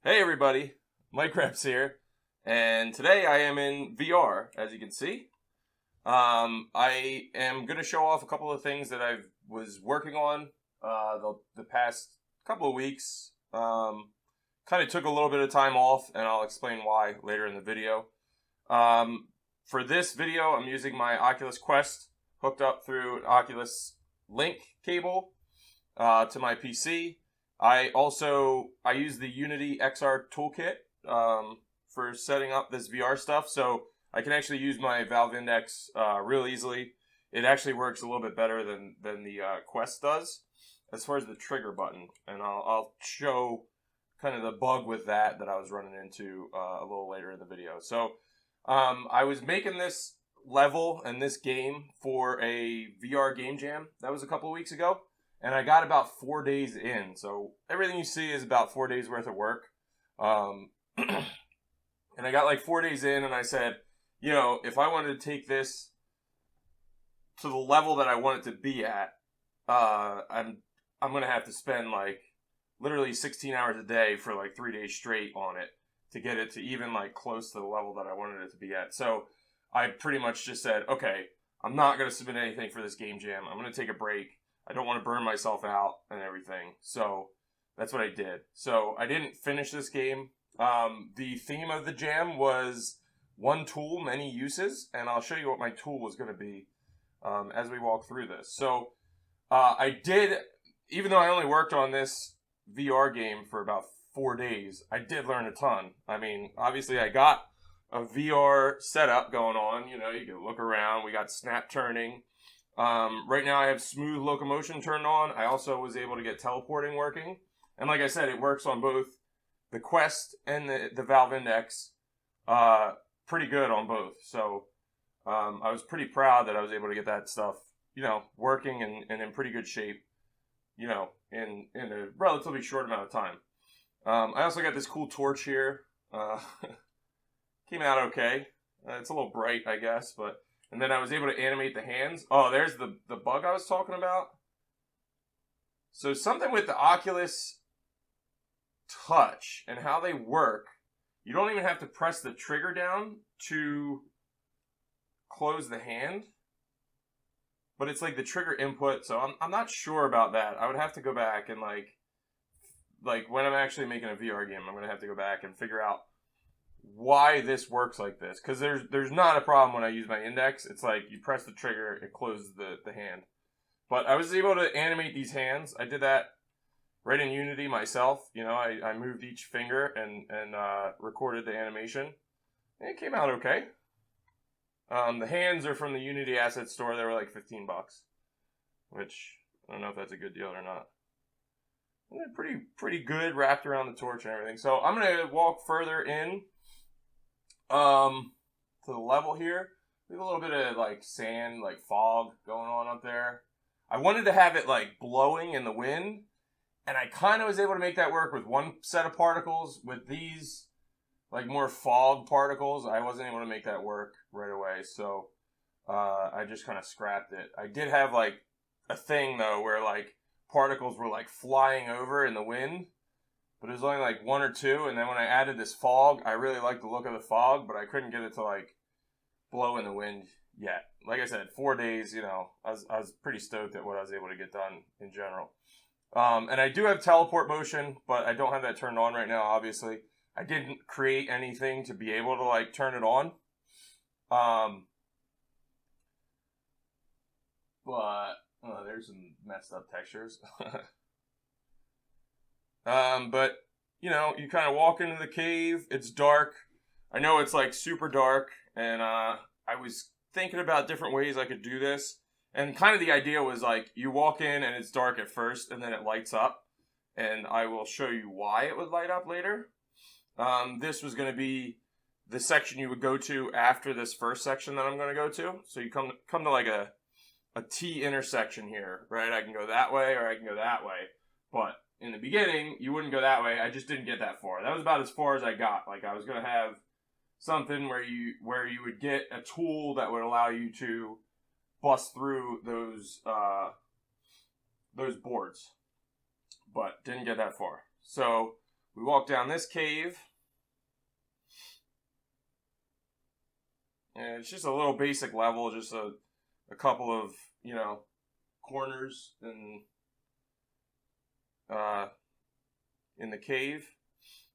Hey everybody, Micrep's here, and today I am in VR, as you can see. I am going to show off a couple of things that I was working on the past couple of weeks. Kind of took a little bit of time off, and I'll explain why later in the video. For this video, I'm using my Oculus Quest hooked up through an Oculus Link cable to my PC. I use the Unity XR toolkit for setting up this VR stuff, so I can actually use my Valve Index real easily. It actually works a little bit better than the Quest does as far as the trigger button, and I'll show kind of the bug with that I was running into a little later in the video. So I was making this level and this game for a VR game jam that was a couple of weeks ago. And I got about 4 days in. So everything you see is about 4 days worth of work. And I got like 4 days in and I said, you know, if I wanted to take this to the level that I want it to be at, I'm going to have to spend like literally 16 hours a day for like 3 days straight on it to get it to even like close to the level that I wanted it to be at. So I pretty much just said, okay, I'm not going to submit anything for this game jam. I'm going to take a break. I don't want to burn myself out and everything. So that's what I did. So I didn't finish this game. The theme of the jam was one tool, many uses. And I'll show you what my tool was going to be as we walk through this. So I did, even though I only worked on this VR game for about 4 days, I did learn a ton. I mean, obviously I got a VR setup going on. You know, you can look around. We got snap turning. Right now I have smooth locomotion turned on. I also was able to get teleporting working. And like I said, it works on both the Quest and the Valve Index pretty good on both. So I was pretty proud that I was able to get that stuff, you know, working and in pretty good shape, you know, in a relatively short amount of time. I also got this cool torch here. Came out okay. It's a little bright, I guess, but... And then I was able to animate the hands. Oh, there's the bug I was talking about. So something with the Oculus Touch and how they work, you don't even have to press the trigger down to close the hand. But it's like the trigger input, so I'm not sure about that. I would have to go back and like when I'm actually making a VR game, I'm going to have to go back and figure out why this works like this, because there's not a problem when I use my index. It's like you press the trigger, it closes the hand. But I was able to animate these hands. I did that right in Unity myself. You know, I moved each finger and recorded the animation. And it came out okay. The hands are from the Unity Asset Store. They were like $15, which I don't know if that's a good deal or not. And they're pretty good wrapped around the torch and everything. So I'm gonna walk further in to the level here. We have a little bit of like sand, like fog going on up there. I wanted to have it like blowing in the wind, and I kind of was able to make that work with one set of particles. With these like more fog particles, I wasn't able to make that work right away, so I just kind of scrapped it. I did have like a thing though where like particles were like flying over in the wind, but it was only like one or two. And then when I added this fog, I really liked the look of the fog, but I couldn't get it to like blow in the wind yet. Like I said, 4 days, you know, I was pretty stoked at what I was able to get done in general. And I do have teleport motion, but I don't have that turned on right now, obviously. I didn't create anything to be able to like turn it on. But there's some messed up textures. But, you know, you kind of walk into the cave. It's dark. I know it's like super dark. And I was thinking about different ways I could do this. And kind of the idea was like you walk in and it's dark at first and then it lights up. And I will show you why it would light up later. This was going to be the section you would go to after this first section that I'm going to go to. So you come to like a T intersection here, right? I can go that way or I can go that way. But in the beginning, you wouldn't go that way. I just didn't get that far. That was about as far as I got. Like I was going to have something where you would get a tool that would allow you to bust through those boards. But didn't get that far. So we walk down this cave. And it's just a little basic level, just a couple of, you know, corners in the cave.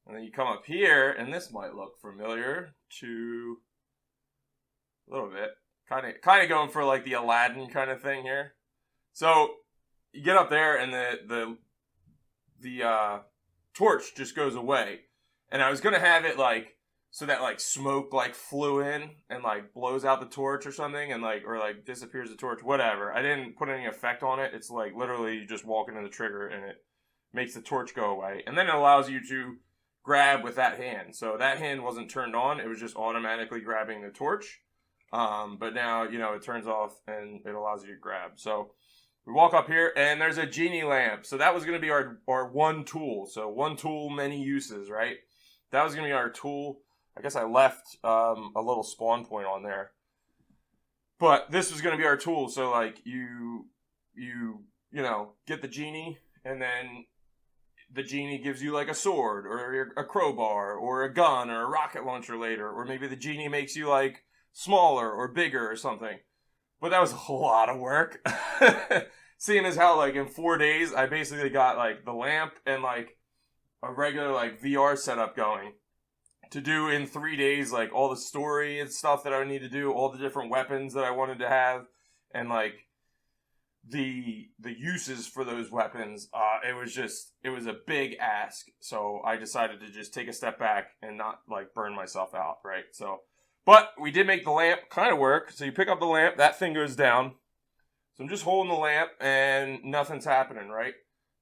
And then you come up here, and this might look familiar to a little bit. Kind of going for like the Aladdin kind of thing here. So you get up there, and the torch just goes away. And I was gonna have it like so that like smoke like flew in and like blows out the torch or something, and like or like disappears the torch, whatever. I didn't put any effect on it. It's like literally you just walk into the trigger and it makes the torch go away, and then it allows you to grab with that hand. So that hand wasn't turned on; it was just automatically grabbing the torch. But now you know it turns off and it allows you to grab. So we walk up here, and there's a genie lamp. So that was going to be our one tool. So one tool, many uses, right? That was going to be our tool. I guess I left a little spawn point on there. But this was going to be our tool. So, like, you know, get the genie, and then the genie gives you, like, a sword, or a crowbar, or a gun, or a rocket launcher later. Or maybe the genie makes you, like, smaller or bigger or something. But that was a lot of work. Seeing as how, like, in 4 days, I basically got, like, the lamp and, like, a regular, like, VR setup going. To do in 3 days, like, all the story and stuff that I need to do, all the different weapons that I wanted to have, and, like, the uses for those weapons, it was a big ask. So I decided to just take a step back and not, like, burn myself out, right? So, but we did make the lamp kind of work. So you pick up the lamp, that thing goes down. So I'm just holding the lamp, and nothing's happening, right?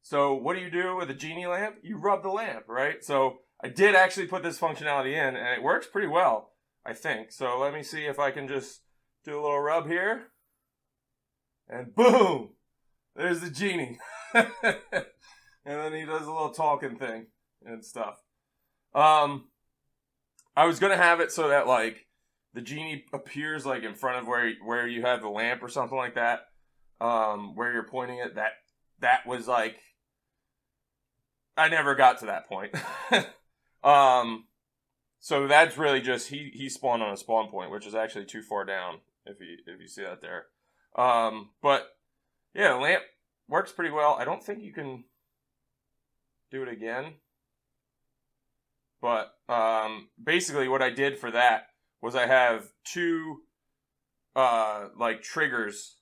So what do you do with a genie lamp? You rub the lamp, right? So I did actually put this functionality in, and it works pretty well, I think. So let me see if I can just do a little rub here. And boom! There's the genie. And then he does a little talking thing and stuff. I was going to have it so that, like, the genie appears, like, in front of where you have the lamp or something like that. Where you're pointing it. That was, like, I never got to that point. So that's really just he spawned on a spawn point, which is actually too far down if you see that there. But yeah, the lamp works pretty well. I don't think you can do it again. But basically what I did for that was I have two like triggers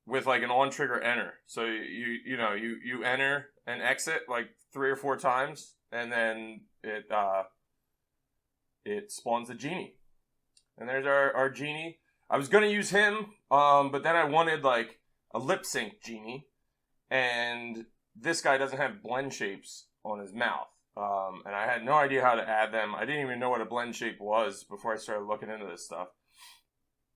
with like an on trigger enter. So you enter and exit like 3 or 4 times, and then it spawns the genie. And there's our genie. I was gonna use him, but then I wanted like a Lipsync genie, and this guy doesn't have blend shapes on his mouth, and I had no idea how to add them. I didn't even know what a blend shape was before I started looking into this stuff.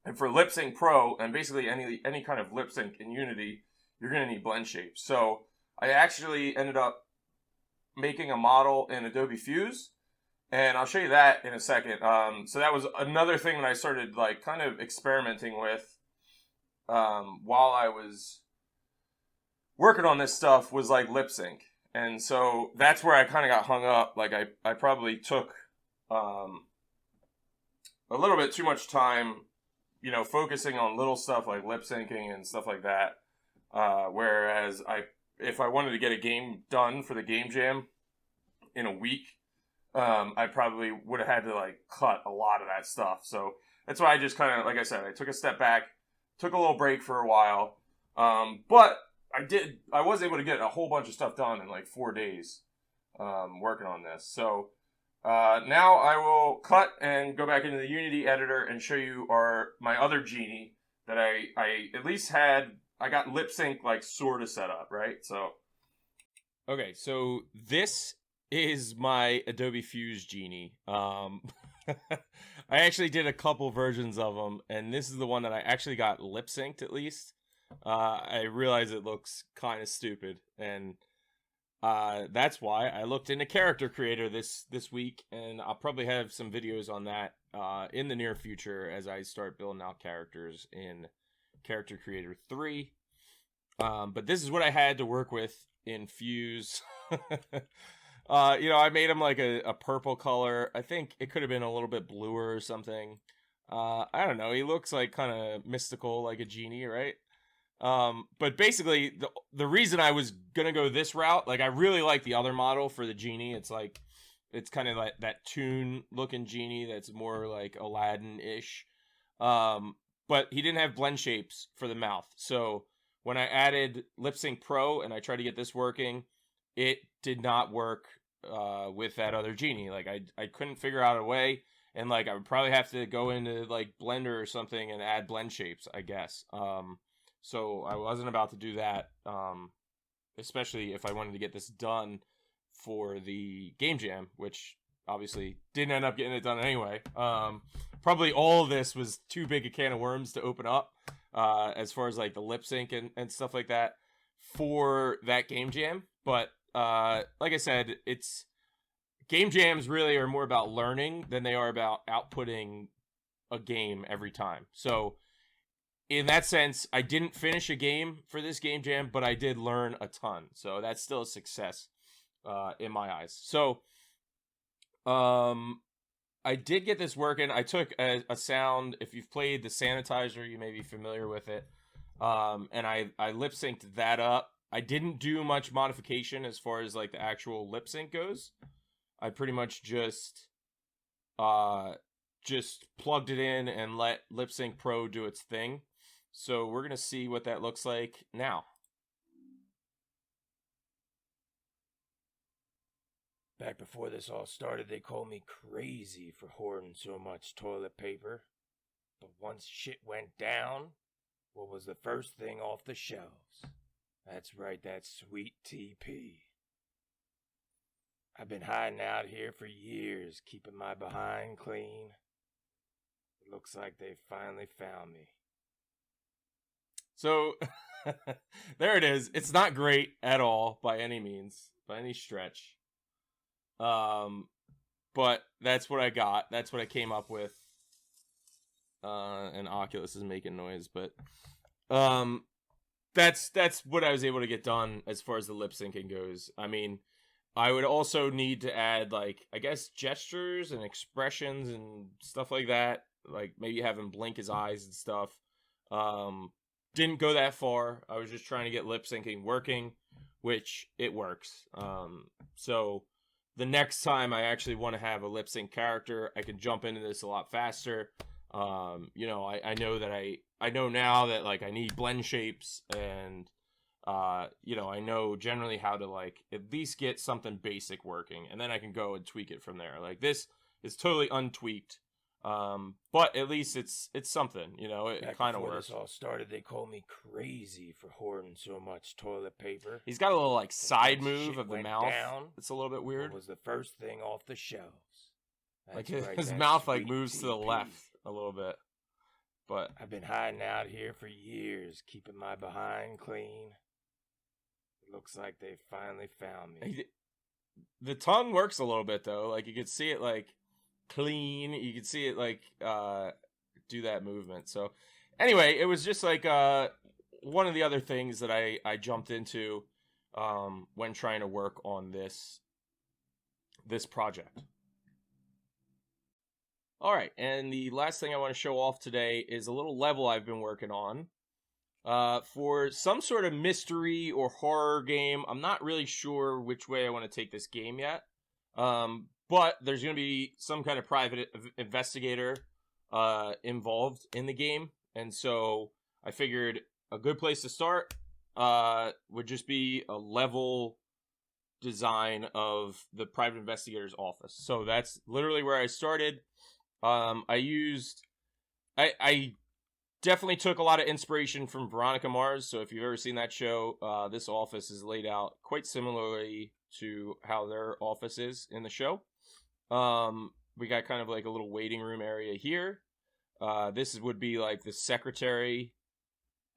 And for Lipsync Pro, and basically any kind of lip sync in Unity, you're gonna need blend shapes. So I actually ended up making a model in Adobe Fuse, and I'll show you that in a second. So that was another thing that I started like kind of experimenting with while I was working on this stuff, was like lip sync. And so that's where I kind of got hung up. Like I probably took a little bit too much time, you know, focusing on little stuff like lip syncing and stuff like that. Whereas if I wanted to get a game done for the game jam in a week, I probably would have had to like cut a lot of that stuff. So that's why I just kind of, like I said, I took a step back, took a little break for a while. But I was able to get a whole bunch of stuff done in like 4 days, working on this. So, now I will cut and go back into the Unity editor and show you my other genie that I at least had. I got lip sync like sort of set up, right? So, okay, so this is my Adobe Fuse genie. I actually did a couple versions of them, and this is the one that I actually got lip synced at least. I realize it looks kind of stupid, and that's why I looked into Character Creator this week, and I'll probably have some videos on that in the near future as I start building out characters in Character Creator 3. But this is what I had to work with in Fuse. I made him like a purple color. I think it could have been a little bit bluer or something. I don't know. He looks like kind of mystical, like a genie, right? But basically, the reason I was gonna go this route, like I really like the other model for the genie. It's kind of like that Toon looking genie that's more like Aladdin-ish. But he didn't have blend shapes for the mouth. So when I added Lipsync Pro and I tried to get this working, it did not work with that other genie. Like I couldn't figure out a way, and like I would probably have to go into like Blender or something and add blend shapes, I guess. So I wasn't about to do that, especially if I wanted to get this done for the Game Jam, which obviously didn't end up getting it done anyway. Probably all of this was too big a can of worms to open up, as far as like the lip sync and stuff like that for that Game Jam. But like I said, it's Game Jams really are more about learning than they are about outputting a game every time. So in that sense, I didn't finish a game for this Game Jam, but I did learn a ton. So that's still a success in my eyes. So I did get this working. I took a sound. If you've played the Sanitizer, you may be familiar with it. And I lip synced that up. I didn't do much modification as far as like the actual lip sync goes. I pretty much just plugged it in and let Lipsync Pro do its thing. So we're gonna see what that looks like now. Back before this all started, they called me crazy for hoarding so much toilet paper. But once shit went down, what was the first thing off the shelves? That's right, that sweet TP. I've been hiding out here for years, keeping my behind clean. It looks like they finally found me. So, there it is. It's not great at all by any means, by any stretch. But that's what I got. That's what I came up with. And Oculus is making noise, but that's what I was able to get done as far as the lip syncing goes. I mean, I would also need to add like I guess gestures and expressions and stuff like that. Like maybe have him blink his eyes and stuff. Didn't go that far. I was just trying to get lip syncing working, which it works. So the next time I actually want to have a lip sync character, I can jump into this a lot faster. I know that I know now that like I need blend shapes and I know generally how to like at least get something basic working, and then I can go and tweak it from there. Like this is totally untweaked. But at least it's something, it kind of works. This all started, they called me crazy for hoarding so much toilet paper. He's got a little like side move of the mouth. It's a little bit weird. What was the first thing off the shelves? Like his mouth like moves to the left a little bit. But I've been hiding out here for years, keeping my behind clean. It looks like they finally found me. The tongue works a little bit though. Like you could see it like clean. You could see it like do that movement. So anyway, it was just like one of the other things that I jumped into when trying to work on this project. All right, and the last thing I want to show off today is a little level I've been working on for some sort of mystery or horror game. I'm not really sure which way I want to take this game yet. But there's going to be some kind of private investigator involved in the game. And so I figured a good place to start would just be a level design of the private investigator's office. So that's literally where I started. I definitely took a lot of inspiration from Veronica Mars. So if you've ever seen that show, this office is laid out quite similarly to how their office is in the show. We got kind of like a little waiting room area here. This would be like the secretary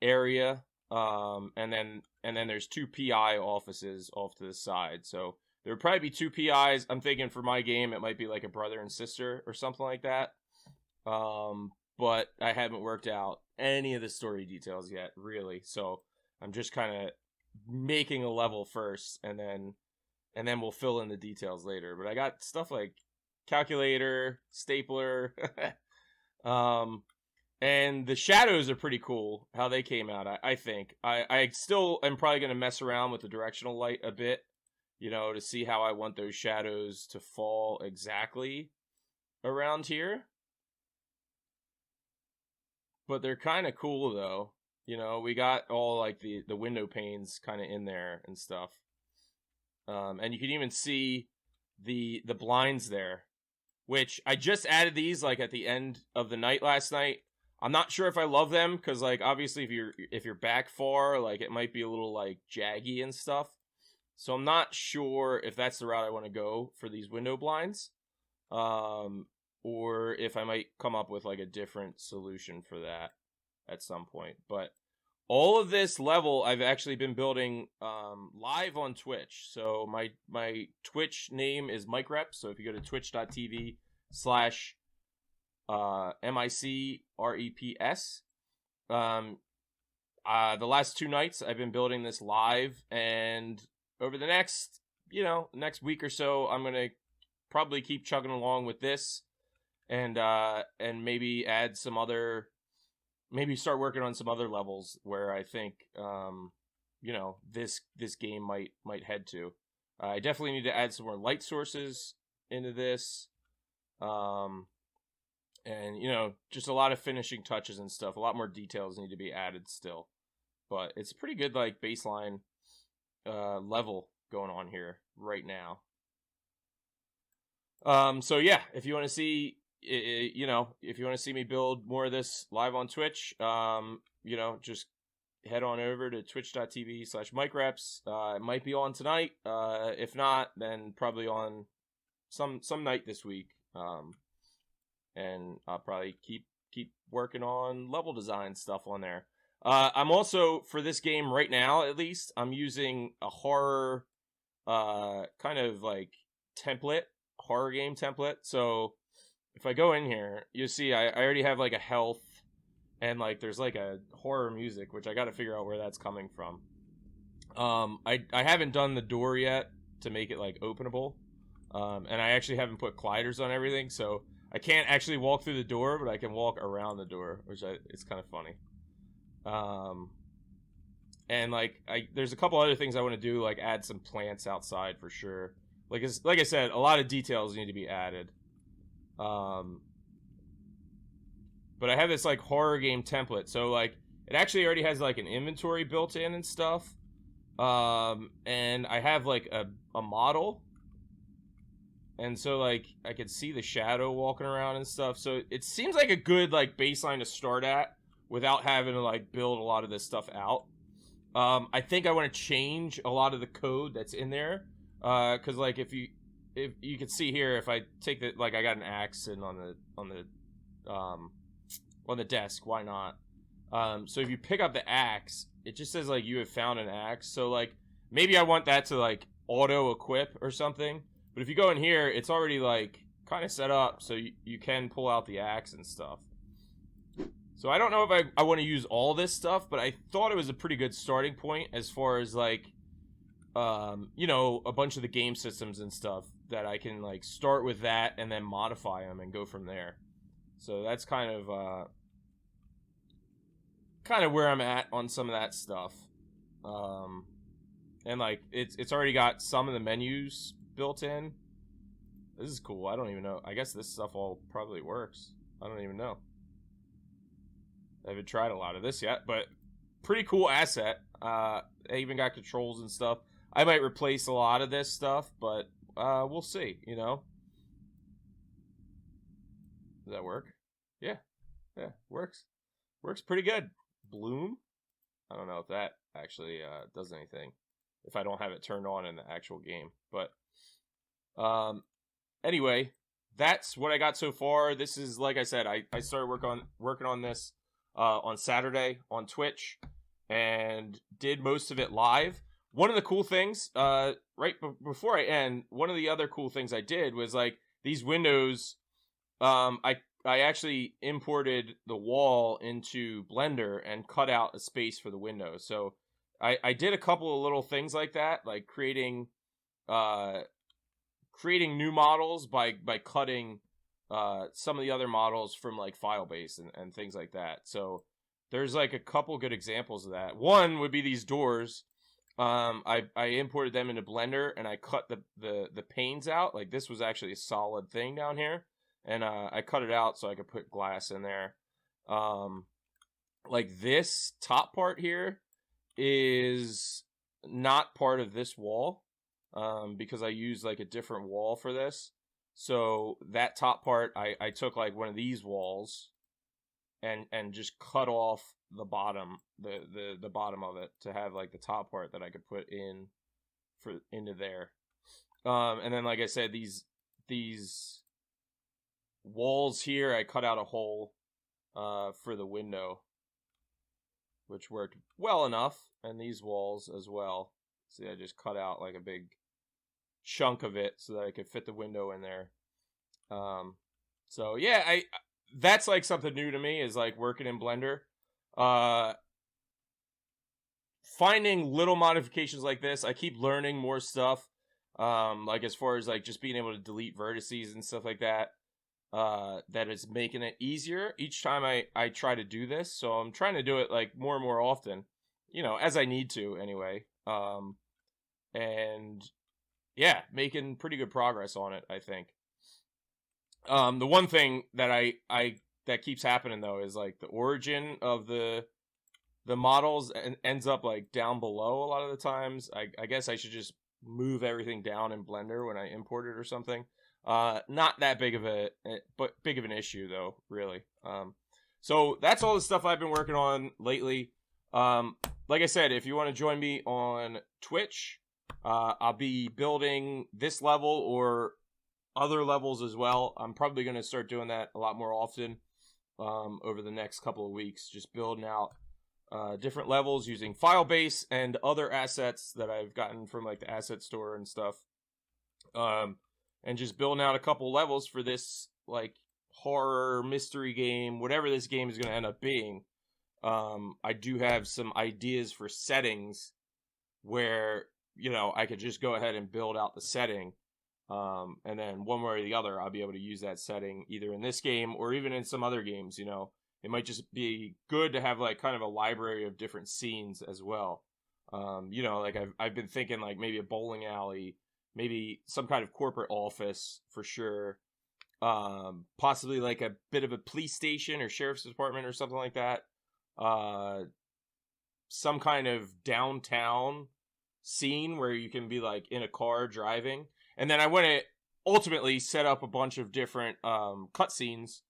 area. And then there's two PI offices off to the side. So there would probably be two PIs. I'm thinking for my game, it might be like a brother and sister or something like that. But I haven't worked out any of the story details yet, really. So I'm just kind of making a level first and then and then we'll fill in the details later. But I got stuff like calculator, stapler, and the shadows are pretty cool, how they came out, I think. I still am probably going to mess around with the directional light a bit, to see how I want those shadows to fall exactly around here. But they're kind of cool, though. We got all, like, the window panes kind of in there and stuff. And you can even see the blinds there, which I just added these, like, at the end of the night last night. I'm not sure if I love them, because, like, obviously if you're back far, like, it might be a little, like, jaggy and stuff. So I'm not sure if that's the route I want to go for these window blinds. Or if I might come up with, like, a different solution for that at some point. But all of this level I've actually been building live on Twitch. So my Twitch name is Micrep. So if you go to twitch.tv/MICREPS, the last 2 nights I've been building this live, and over the next week or so, I'm going to probably keep chugging along with this. And maybe add some other, maybe start working on some other levels where I think, this game might head to. I definitely need to add some more light sources into this. And, just a lot of finishing touches and stuff. A lot more details need to be added still. But it's a pretty good, like, baseline level going on here right now. So yeah, if you want to see... if you want to see me build more of this live on Twitch, just head on over to twitch.tv/Micreps. It might be on tonight. If not, then probably on some night this week. And I'll probably keep working on level design stuff on there. I'm also, for this game right now, at least, I'm using a horror, kind of like horror game template. So if I go in here, you see I already have like a health, and like there's like a horror music, which I got to figure out where that's coming from. I haven't done the door yet to make it like openable, and I actually haven't put gliders on everything, so I can't actually walk through the door, but I can walk around the door, which it's kind of funny. And like there's a couple other things I want to do, like add some plants outside for sure. Like I said, a lot of details need to be added. But I have this like horror game template, so like it actually already has like an inventory built in and stuff. And I have like a model, and so like I could see the shadow walking around and stuff. So it seems like a good like baseline to start at without having to like build a lot of this stuff out. I think I want to change a lot of the code that's in there, because like if you can see here, if I take the, like, I got an axe sitting on the desk, why not? So if you pick up the axe, it just says like you have found an axe. So like maybe I want that to like auto equip or something. But if you go in here, it's already like kind of set up so you can pull out the axe and stuff. So I don't know if I want to use all this stuff, but I thought it was a pretty good starting point as far as like a bunch of the game systems and stuff, that I can like start with that and then modify them and go from there. So that's kind of where I'm at on some of that stuff. And like it's already got some of the menus built in. This is cool. I don't even know. I guess this stuff all probably works. I don't even know. I haven't tried a lot of this yet, but pretty cool asset. I even got controls and stuff. I might replace a lot of this stuff, but we'll see, Does that work? Yeah, works. Works pretty good. Bloom? I don't know if that actually does anything, if I don't have it turned on in the actual game. But anyway, that's what I got so far. This is, like I said, I started working on this on Saturday on Twitch, and did most of it live. One of the cool things, right before I end, one of the other cool things I did was like these windows. I actually imported the wall into Blender and cut out a space for the window. So I did a couple of little things like that, like creating creating new models by cutting some of the other models from like Filebase and things like that. So there's like a couple good examples of that. One would be these doors. I imported them into Blender and I cut the panes out. Like this was actually a solid thing down here, and I cut it out so I could put glass in there. Like this top part here is not part of this wall, because I used like a different wall for this. So that top part, I took like one of these walls and just cut off the bottom, the bottom of it to have like the top part that I could put into there. And then like I said, these walls here, I cut out a hole for the window, which worked well enough, and these walls as well. See, I just cut out like a big chunk of it so that I could fit the window in there. So yeah, that's like something new to me, is like working in Blender. Finding little modifications like this, I keep learning more stuff. Like as far as like just being able to delete vertices and stuff like that. That is making it easier each time I try to do this. So I'm trying to do it like more and more often, as I need to anyway. And yeah, making pretty good progress on it, I think. The one thing that that keeps happening though is like the origin of the models ends up like down below a lot of the times. I guess I should just move everything down in Blender when I import it or something. Not that big of an issue though, really. So that's all the stuff I've been working on lately. Like I said, if you want to join me on Twitch, I'll be building this level or other levels as well. I'm probably going to start doing that a lot more often, over the next couple of weeks, just building out different levels using Filebase and other assets that I've gotten from like the asset store and stuff. And just building out a couple levels for this like horror mystery game, whatever this game is going to end up being. I do have some ideas for settings where, I could just go ahead and build out the setting. And then one way or the other, I'll be able to use that setting either in this game or even in some other games. It might just be good to have like kind of a library of different scenes as well. Like I've been thinking like maybe a bowling alley, maybe some kind of corporate office for sure. Possibly like a bit of a police station or sheriff's department or something like that. Some kind of downtown scene where you can be like in a car driving. And then I want to ultimately set up a bunch of different cutscenes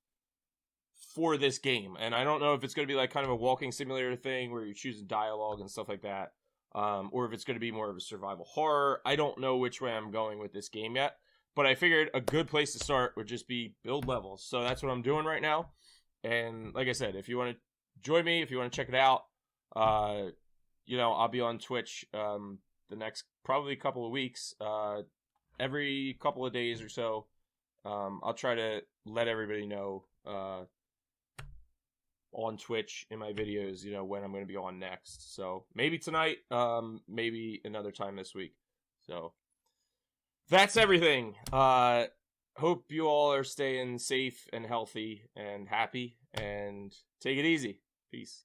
for this game. And I don't know if it's going to be like kind of a walking simulator thing where you're choosing dialogue and stuff like that. Or if it's going to be more of a survival horror. I don't know which way I'm going with this game yet. But I figured a good place to start would just be build levels. So that's what I'm doing right now. And like I said, if you want to join me, if you want to check it out, I'll be on Twitch the next probably couple of weeks. Every couple of days or so, I'll try to let everybody know on Twitch in my videos, when I'm going to be on next. So maybe tonight, maybe another time this week. So that's everything. Hope you all are staying safe and healthy and happy, and take it easy. Peace.